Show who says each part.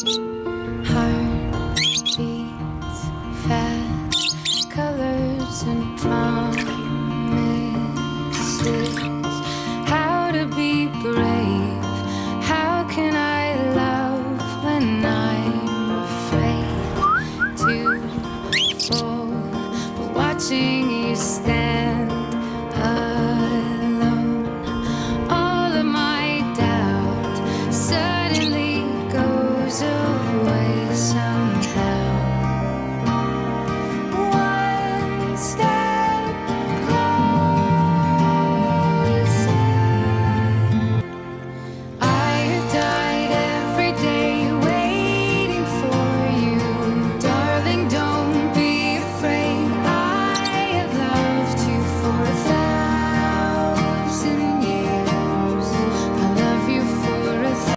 Speaker 1: Heart beats fast, colors and promises. How to be brave? How can I love when I'm afraid to fall? But watching you stand alone, all of my doubt suddenly